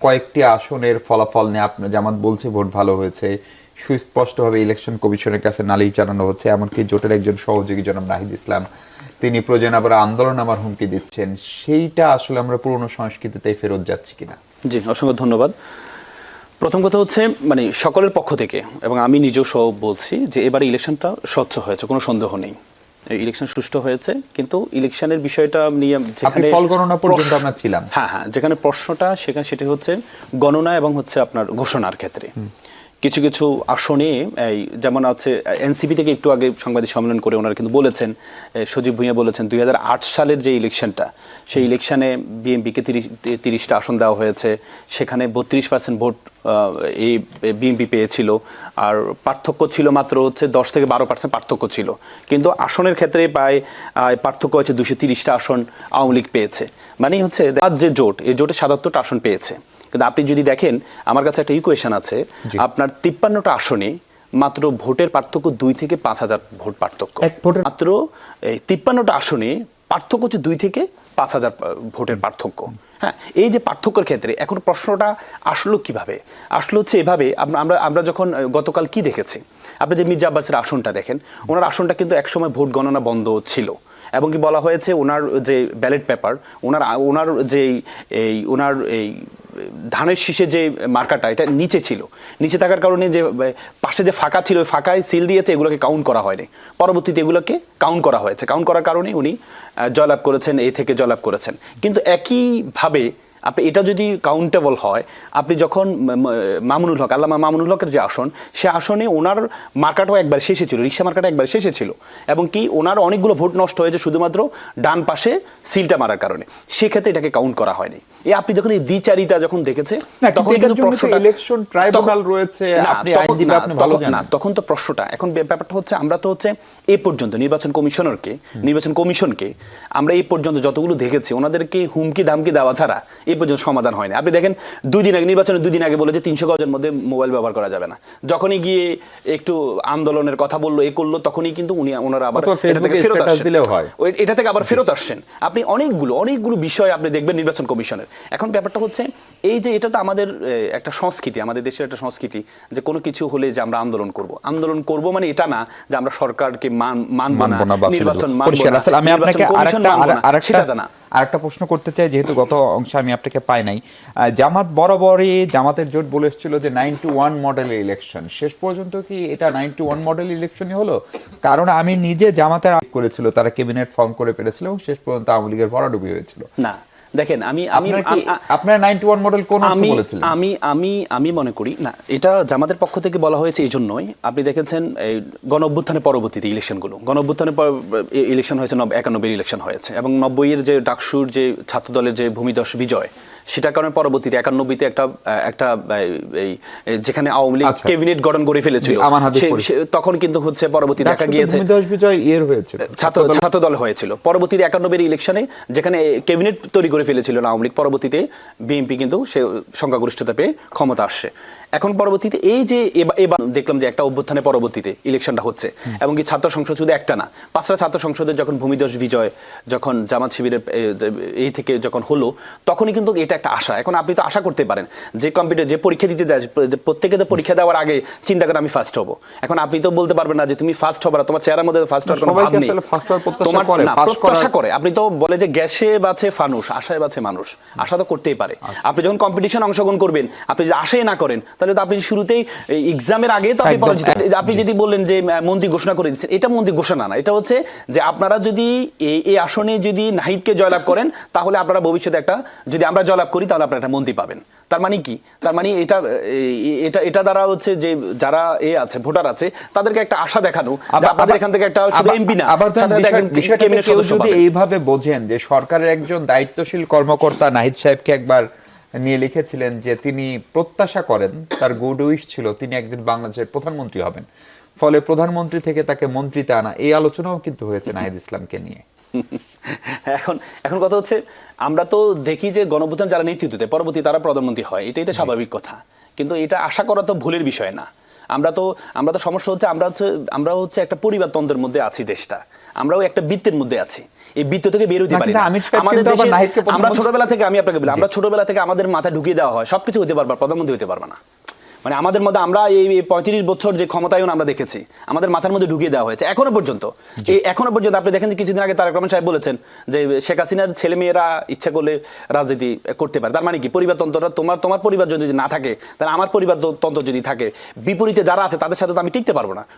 কয়েকটি আসনের ফলাফল নিয়ে আপনার জামাত বলছে ভোট ভালো হয়েছে, সুস্পষ্টভাবে ইলেকশন কমিশনের কাছে নালিশ জানানো হচ্ছে, এমনকি জোটের একজন সহযোগী জনাব নাহিদ ইসলাম তিনি প্রয়োজন আবার আন্দোলন আমার হুমকি দিচ্ছেন, সেইটা আসলে আমরা পুরনো সংস্কৃতিতেই ফেরত যাচ্ছি কিনা? জি, অসংখ্য ধন্যবাদ। প্রথম কথা হচ্ছে মানে সকলের পক্ষ থেকে এবং আমি নিজেও সহ বলছি যে এবারে ইলেকশনটা স্বচ্ছ হয়েছে, কোনো সন্দেহ নেই। ইলেকশন সুষ্ঠু হয়েছে, কিন্তু ইলেকশনের বিষয়টা নিয়ে যেখানে ফল গণনা পর্যন্ত আমরা ছিলাম, হ্যাঁ, যেখানে প্রশ্নটা সেখানে সেটি হচ্ছে গণনা এবং হচ্ছে আপনার ঘোষণার ক্ষেত্রে কিছু কিছু আসনে যেমন আছে এনসিপি থেকে একটু আগে সাংবাদিক সম্মেলন করে ওনারা কিন্তু বলেছেন, সজীব ভুঁইয়া বলেছেন 2008 সালের যে ইলেকশনটা, সেই ইলেকশনে বিএনপিকে 30টা আসন দেওয়া হয়েছে, সেখানে 32% ভোট এই বিএনপি পেয়েছিল, আর পার্থক্য ছিল মাত্র হচ্ছে 10 থেকে 12% পার্থক্য ছিল, কিন্তু আসনের ক্ষেত্রে প্রায় পার্থক্য হচ্ছে 230টা আসন আওয়ামী লীগ পেয়েছে। মানে হচ্ছে আজ যে জোট, এই জোটে 77টা আসন পেয়েছে। কিন্তু আপনি যদি দেখেন, আমার কাছে একটা ইকুয়েশন আছে, আপনার 53টা আসনে মাত্র ভোটের পার্থক্য 2 থেকে 5,000 ভোট পার্থক্য, মাত্র এই 53টা আসনে পার্থক্য হচ্ছে 2 থেকে 5,000 ভোটের পার্থক্য। হ্যাঁ, এই যে পার্থক্যের ক্ষেত্রে এখন প্রশ্নটা আসলো কিভাবে? আসলো হচ্ছে এভাবে, আমরা যখন গতকাল কি দেখেছি, আপনি যে মির্জা আব্বাসের আসনটা দেখেন, ওনার আসনটা কিন্তু একসময় ভোট গণনা বন্ধ ছিল, এবং কি বলা হয়েছে ওনার যে ব্যালট পেপার, ওনার যে ওনার এই ধানের শীষে যে মার্কাটা এটা নিচে ছিল, নিচে থাকার কারণে যে পাশে যে ফাঁকা ছিল ওই ফাঁকায় সিল দিয়েছে, এগুলোকে কাউন্ট করা হয়নি। পরবর্তীতে এগুলোকে কাউন্ট করা হয়েছে, কাউন্ট করার কারণে উনি জয়লাভ করেছেন, এই থেকে জয়লাভ করেছেন। কিন্তু একইভাবে আপনি এটা যদি কাউন্টেবল হয়, আপনি যখন মামুনুল হক, আল্লামা মামুনুল হকের যে আসন, সে আসনে ওনার মার্কাটাও একবার শেষে ছিল, রিক্সা মার্কাটা একবার শেষে ছিল, এবং কি ওনার অনেকগুলো ভোট নষ্ট হয়েছে শুধুমাত্র ডান পাশে সিলটা মারার কারণে, সেক্ষেত্রে এটাকে কাউন্ট করা হয়নি। এই আপনি যখন এই দ্বিচারিতা যখন দেখেছে, তখন কিন্তু প্রশ্নটা ইলেকশন ট্রাইব্যুনাল রয়েছে, আপনি আইনজীবী, আপনি ভালো জানেন, তখন তো প্রশ্নটা এখন ব্যাপারটা হচ্ছে আমরা তো হচ্ছে এই পর্যন্ত নির্বাচন কমিশনকে আমরা এই পর্যন্ত যতগুলো দেখেছি, ওনাদেরকে হুমকি দামকি দেওয়া ছাড়া এই পর্যন্ত সমাধান হয়নি। আপনি দেখেন নির্বাচনের 2 দিন আগে বলে যে 300 গজের মধ্যে মোবাইল ব্যবহার করা যাবে না, যখনই গিয়ে একটু আন্দোলনের কথা বললো, করলো, তখনই কিন্তু ওনারা আবার এটা থেকে আবার ফেরত আসছেন। আপনি অনেকগুলো বিষয় আপনি দেখবেন নির্বাচন কমিশনের। এখন ব্যাপারটা হচ্ছে এই যে এটা তো আমাদের একটা সংস্কৃতি, আমাদের দেশের একটা সংস্কৃতি যে কোনো কিছু হলে যে আমরা আন্দোলন করব মানে এটা না যে আমরা সরকারকে মানব না, নির্বাচন মানব না, আমি আপনাকে আরেকটা প্রশ্ন করতে চাই, যেহেতু গত অংশে আমি আপনাকে পাই নাই। জামাত বরাবরই, জামাতের জোট বলে এসেছিল যে 91 মডেলের ইলেকশন, শেষ পর্যন্ত কি এটা 91 মডেল ইলেকশনই হলো? কারণ আমি নিজে জামাতের করেছিল, তারা ক্যাবিনেট ফর্ম করে পেরেছিল এবং শেষ পর্যন্ত আওয়ামী লীগের ভরাডুবি হয়েছিল। না দেখেন, আপনার 91 মডেল কোন অর্থে বলেছিলেন? আমি মনে করি না, এটা জামাতের পক্ষ থেকে বলা হয়েছে এই জন্যই, আপনি দেখেছেন এই গণ অভ্যুত্থানের পরবর্তীতে ইলেকশনগুলো, গণ অভ্যুত্থানের ইলেকশন হয়েছে 91 ইলেকশন হয়েছে, এবং 90-এর যে ডাকসুর যে ছাত্রদলের যে ভূমিধস বিজয়, সেটার কারণে পরবর্তীতে 91-তে একটা যেখানে আওয়ামী লীগ ক্যাবিনেট গঠন করে ফেলেছিল, তখন কিন্তু হচ্ছে পরবর্তী দেখা গিয়েছে ছাত্র দল হয়েছিল। পরবর্তীতে 91-এর ইলেকশনে যেখানে ক্যাবিনেট তৈরি করে ফেলেছিল আওয়ামী লীগ, পরবর্তীতে বিএনপি কিন্তু সে সংখ্যাগরিষ্ঠতা পেয়ে ক্ষমতা আসছে। এখন পরবর্তীতে এই যে এবার দেখলাম যে একটা অভ্যুত্থানের পরবর্তীতে ইলেকশনটা হচ্ছে, এবং কি ছাত্র সংসদ শুধু একটা না, 5টা ছাত্র সংসদের যখন ভূমিধস বিজয়, যখন জামাত শিবিরের এই থেকে যখন হলো, তখনই কিন্তু এটা একটা আশা। এখন আপনি তো আশা করতে পারেন যে পরীক্ষা দিতে যায়, প্রত্যেকে তো পরীক্ষা দেওয়ার আগে চিন্তা করে আমি ফার্স্ট হব। এখন আপনি তো বলতে পারবেন না যে তুমি ফার্স্ট হবে না, তোমার চেহারার মধ্যে ফার্স্ট হওয়ার কোনো ভাব নেই, তোমার প্রত্যাশা করে। আপনি তো বলে যে গ্যাসে বাঁচে ফানুস, আশায় বাঁচে মানুষ, আশা তো করতেই পারে। আপনি যখন কম্পিটিশন অংশগ্রহণ করবেন, আপনি যদি আশাই না করেন, তাহলে তো আপনি শুরুতেই এক্সামের আগে তো আপনি পরাজিত। আপনি যেটি বললেন যে মন্ত্রী ঘোষণা করে দিচ্ছেন, এটা মন্ত্রী ঘোষণা না, এটা হচ্ছে যে আপনারা যদি এই আসনে যদি নাহিদকে জয়লাভ করেন, তাহলে আপনারা ভবিষ্যতে একটা, যদি আমরা জয়লাভ করি তাহলে আপনারা একটা মন্ত্রী পাবেন। তার মানে কি? তার মানে এটা দ্বারা হচ্ছে যে যারা আছে ভোটার আছে, তাদেরকে একটা আশা দেখানো, আপনাদের এখান থেকে একটা শুধু এমপি না, যদি এইভাবে বোঝেন যে সরকারের একজন দায়িত্বশীল কর্মকর্তা নাহিদ সাহেবকে একবার নিয়ে লিখেছিলেন যে তিনি প্রত্যাশা করেন, তার গুড উইশ ছিল তিনি একদিন বাংলাদেশের প্রধানমন্ত্রী হবেন, ফলে প্রধানমন্ত্রী থেকে তাকে মন্ত্রীতে আনা, এই আলোচনাও কিন্তু হয়েছে নাহিদ ইসলামকে নিয়ে। এখন কথা হচ্ছে, আমরা তো দেখি যে গণঅভ্যুত্থান যারা নেতৃত্ব দেয়, পরবর্তী তারা প্রধানমন্ত্রী হয়, এটাই তো স্বাভাবিক কথা, কিন্তু এটা আশা করা তো ভুলের বিষয় না। আমরা তো সমস্যা হচ্ছে আমরা হচ্ছে একটা পরিবারতন্ত্রের মধ্যে আছি দেশটা, আমরাও একটা বৃত্তের মধ্যে আছি, এই বৃত্ত থেকে বের হতে না, পারি কিন্তু না। আমির সাহেব আমাদের কিন্তু আবার দেশে নাহিদকে আমরা প্রধানমন্ত্রী- ছোটবেলা থেকে, আমি আপনাকে বলি, আমরা ছোটবেলা থেকে আমাদের মাথায় ঢুকিয়ে দেওয়া হয় সবকিছু হতে পারবা, প্রধানমন্ত্রী হতে পারবা না। মানে আমাদের মধ্যে আমরা এই 35 বছর যে ক্ষমতায়ন আমরা দেখেছি, আমাদের মাথার মধ্যে ঢুকিয়ে দেওয়া হয়েছে এখনো পর্যন্ত। আপনি দেখেন যে কিছুদিন আগে তারেক রহমান সাহেব বলেছেন যে শেখ হাসিনার ছেলে মেয়েরা ইচ্ছা করলে রাজনীতি করতে পারে। তার মানে কি পরিবারতন্ত্রটা তোমার পরিবার যদি না থাকে, তাহলে আমার পরিবারতন্ত্র যদি থাকে, বিপরীতে যারা আছে তাদের সাথে তো আমি টিকতে পারবো না।